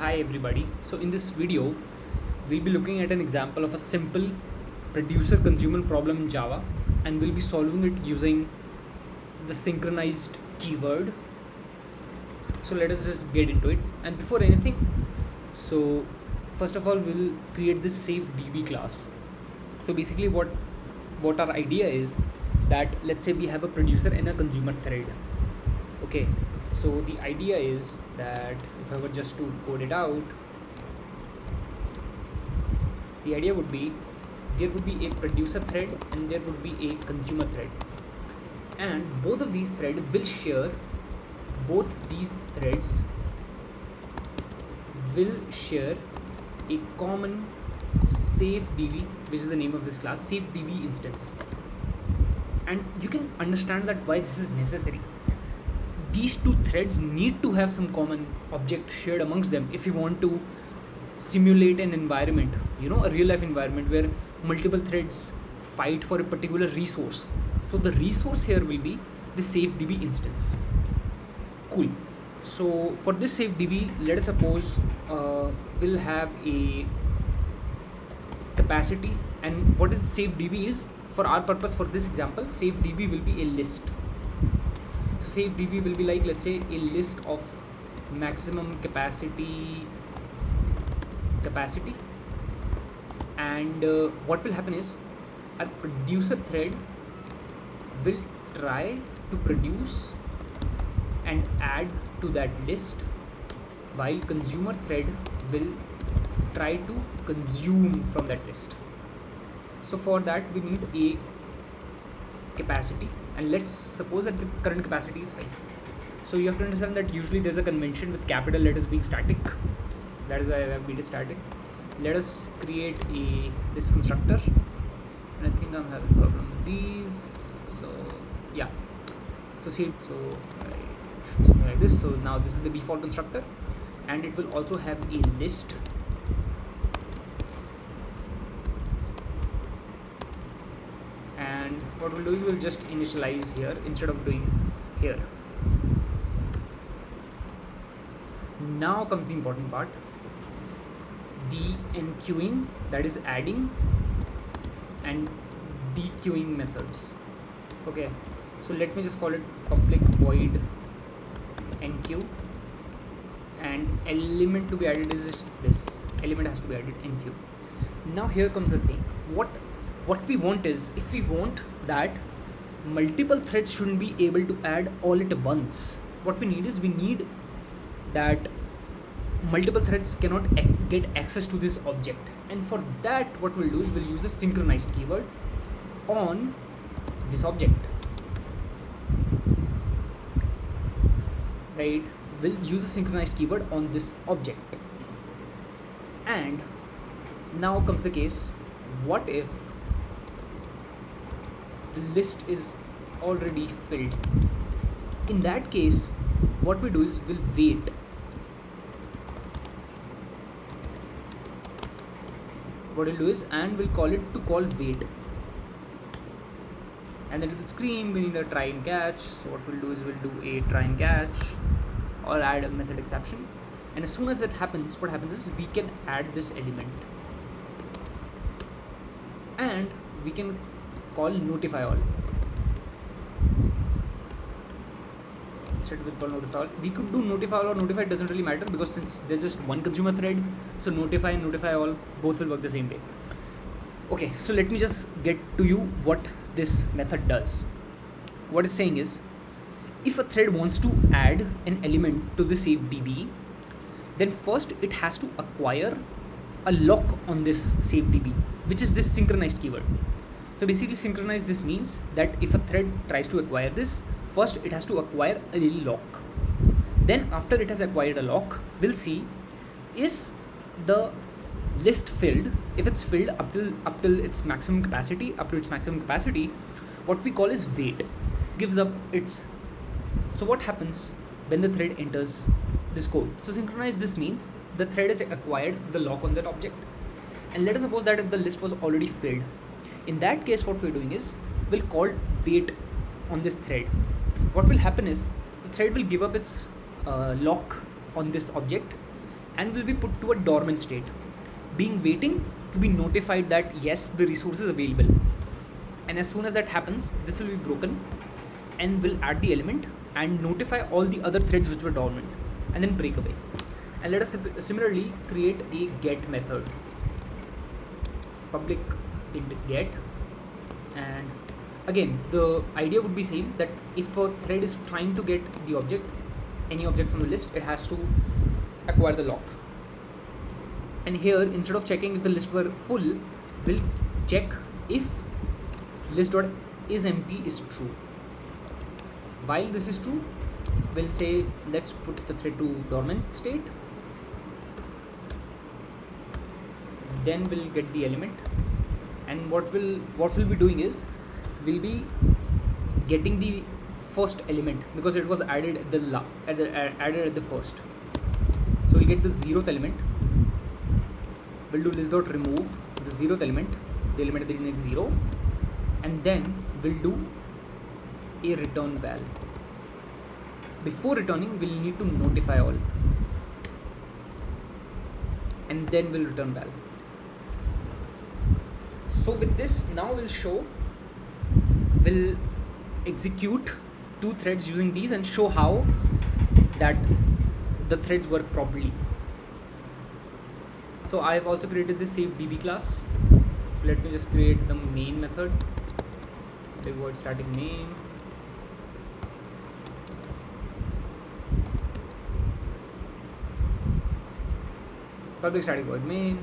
Hi everybody. So in this video, we'll be looking at an example of a simple producer consumer problem in Java, and we'll be solving it using the synchronized keyword. So let us just get into it. And before anything, so first of all, we'll create this save DB class. So basically what our idea is that let's say we have a producer and a consumer thread. Okay, so the idea is that if I were just to code it out, the idea would be there would be a producer thread and there would be a consumer thread, and both of these threads will share a common save db, which is the name of this class, save db instance. And you can understand that why this is necessary. These two threads need to have some common object shared amongst them if you want to simulate an environment, a real life environment where multiple threads fight for a particular resource. So the resource here will be the save db instance. Cool. So for this save db, let us suppose we'll have a capacity, and what is save db is, for our purpose for this example, save db will be a list. So save db will be like, let's say, a list of maximum capacity, and what will happen is our producer thread will try to produce and add to that list, while consumer thread will try to consume from that list. So for that we need a capacity, and let's suppose that the current capacity is 5. So you have to understand that usually there's a convention with capital letters being static. That is why I have made it static. Let us create this constructor, and I think I'm having a problem with these. So yeah, so see, so it should be something like this. So now this is the default constructor, and it will also have a list, and what we'll do is we'll just initialize here instead of doing here. Now comes the important part, the enqueuing, that is adding and dequeuing methods. Okay, so let me just call it public void enqueue, and element to be added is this element has to be added enqueue. Now here comes the thing, what we want is, if we want that multiple threads shouldn't be able to add all at once, what we need is, we need that multiple threads cannot get access to this object. And for that, what we'll do is we'll use the synchronized keyword on this object, right? We'll use the synchronized keyword on this object. And now comes the case, what if the list is already filled? In that case, what we do is we'll wait. What we'll do is, and we'll call it to call wait, and then it will scream we need a try and catch. So what we'll do is we'll do a try and catch or add a method exception, and as soon as that happens, what happens is we can add this element, and we can call notify all. Instead we'll call notify all. We could do notify all or notify, it doesn't really matter, because since there's just one consumer thread, so notify and notify all both will work the same way. Okay, so let me just get to you what this method does. What it's saying is, if a thread wants to add an element to the save db, then first it has to acquire a lock on this save db, which is this synchronized keyword. So basically, synchronized, this means that if a thread tries to acquire this, first it has to acquire a little lock. Then after it has acquired a lock, we'll see, is the list filled? If it's filled up till its maximum capacity, what we call is wait, gives up its. So what happens when the thread enters this code? So synchronize, this means the thread has acquired the lock on that object, and let us suppose that if the list was already filled, in that case what we're doing is we'll call wait on this thread. What will happen is the thread will give up its lock on this object, and will be put to a dormant state, being waiting to be notified that yes, the resource is available. And as soon as that happens, this will be broken and will add the element and notify all the other threads which were dormant, and then break away. And let us similarly create a get method, public int get, and again the idea would be same, that if a thread is trying to get the object, any object from the list, it has to acquire the lock. And here, instead of checking if the list were full, we'll check if list.isEmpty is true. While this is true, we'll say let's put the thread to dormant state, then we'll get the element. And what we'll be doing is we'll be getting the first element because it was added at the first. So we'll get the 0th element. We'll do list.remove the 0th element, the element that is 0, and then we'll do a return val. Before returning, we'll need to notify all, and then we'll return val. So with this, now we'll execute 2 threads using these and show how that the threads work properly. So I've also created this saveDB class. So let me just create the main method, big word static main, public static void main,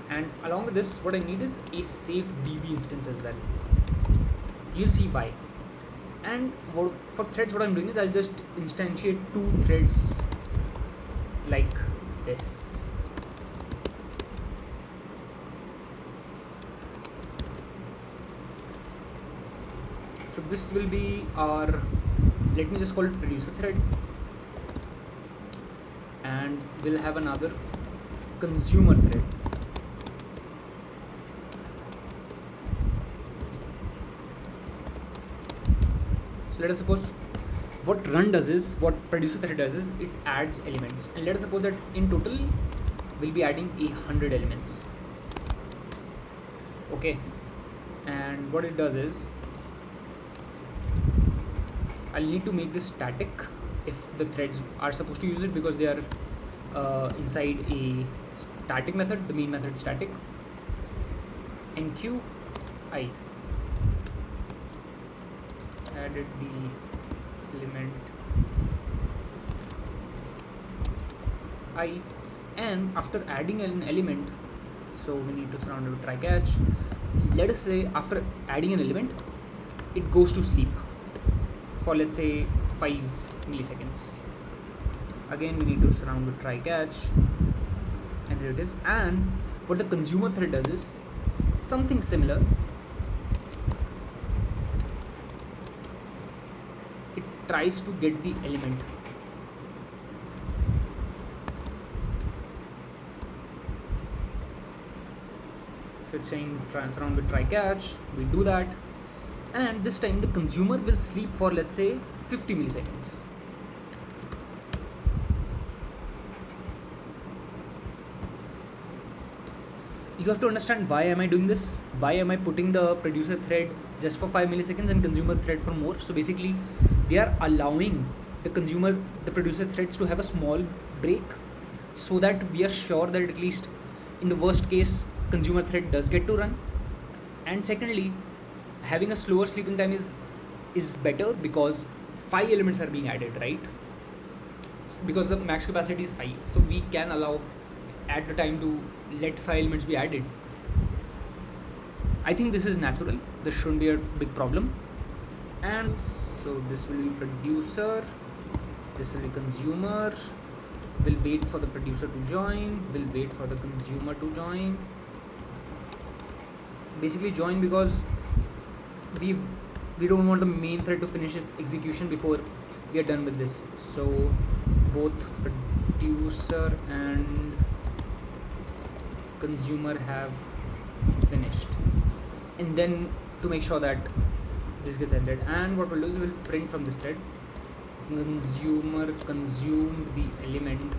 and along with this what I need is a saveDB instance as well. You'll see why. And for threads, what I'm doing is I'll just instantiate 2 threads like this. So this will be our, let me just call it producer thread, and we'll have another consumer thread. So let us suppose what run does is, what producer thread does is, it adds elements, and let us suppose that in total we'll be adding 100 elements. Okay, and what it does is I'll need to make this static if the threads are supposed to use it, because they are inside a static method, the main method static. enqueue I added the element I, and after adding an element, so we need to surround it with try catch. Let us say after adding an element, it goes to sleep for let's say 5 milliseconds. Again we need to surround with try catch, and here it is. And what the consumer thread does is something similar. It tries to get the element. So it's saying surround with try catch. We do that, and this time the consumer will sleep for let's say 50 milliseconds. You have to understand why am I doing this? Why am I putting the producer thread just for 5 milliseconds and consumer thread for more? So basically we are allowing the producer threads to have a small break, so that we are sure that at least in the worst case consumer thread does get to run. And secondly, having a slower sleeping time is better because 5 elements are being added, right? Because the max capacity is 5, so we can allow at the time to let 5 elements be added. I think this is natural, this shouldn't be a big problem. And so this will be producer, this will be consumer. We'll wait for the producer to join, we'll wait for the consumer to join. Basically join because we don't want the main thread to finish its execution before we are done with this. So both producer and consumer have finished, and then to make sure that this gets ended, and what we'll do is we'll print from this thread consumer consumed the element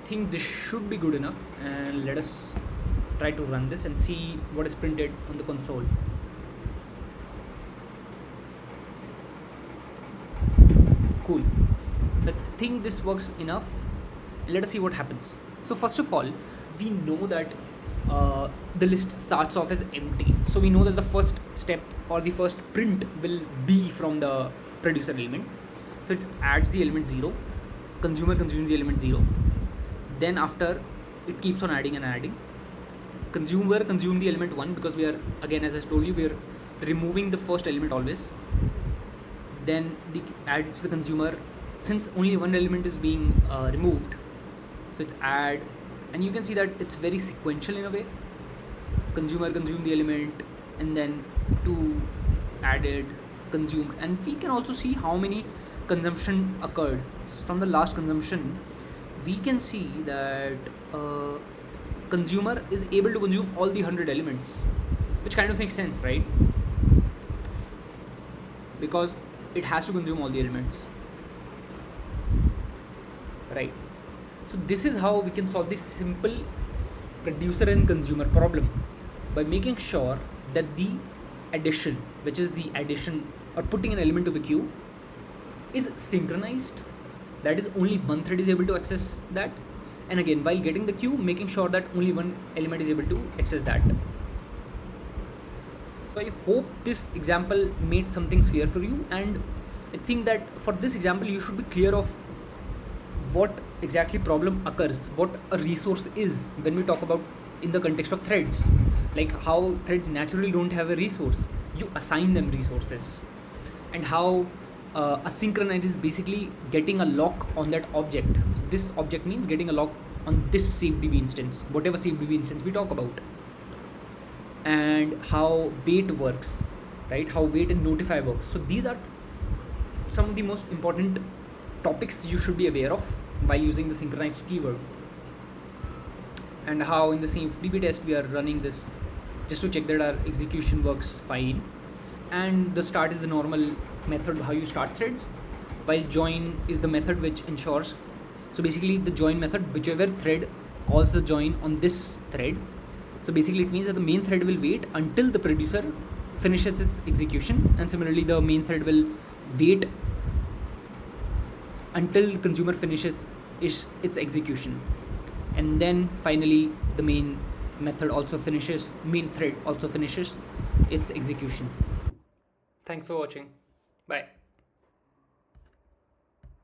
think this should be good enough, and let us try to run this and see what is printed on the console. Cool. I think this works enough. Let us see what happens. So first of all, we know that the list starts off as empty. So we know that the first step or the first print will be from the producer element. So it adds the element 0. Consumer consumes the element 0. Then after, it keeps on adding and adding. Consumer consumes the element 1 because we are, again, as I told you, we are removing the first element always. Then adds the consumer, since only one element is being removed, so it's add, and you can see that it's very sequential in a way. Consumer consumed the element, and then to added, consumed, and we can also see how many consumption occurred. From the last consumption, we can see that consumer is able to consume all the 100 elements, which kind of makes sense, right? Because it has to consume all the elements, right? So this is how we can solve this simple producer and consumer problem, by making sure that the addition, which is the addition or putting an element to the queue, is synchronized. That is, only one thread is able to access that, and again, while getting the queue, making sure that only one element is able to access that. So I hope this example made something clear for you, and I think that for this example you should be clear of what exactly problem occurs, what a resource is when we talk about in the context of threads, like how threads naturally don't have a resource, you assign them resources, and how a synchronized is basically getting a lock on that object. So this object means getting a lock on this SafeDB instance, whatever SafeDB instance we talk about, and how wait works, right? How wait and notify works. So these are some of the most important topics you should be aware of while using the synchronized keyword, and how in the SafeDB test we are running this just to check that our execution works fine. And the start is the normal method how you start threads, while join is the method which ensures, so basically the join method, whichever thread calls the join on this thread, so basically it means that the main thread will wait until the producer finishes its execution, and similarly the main thread will wait until consumer finishes its execution, and then finally the main thread also finishes its execution. Thanks for watching. Bye.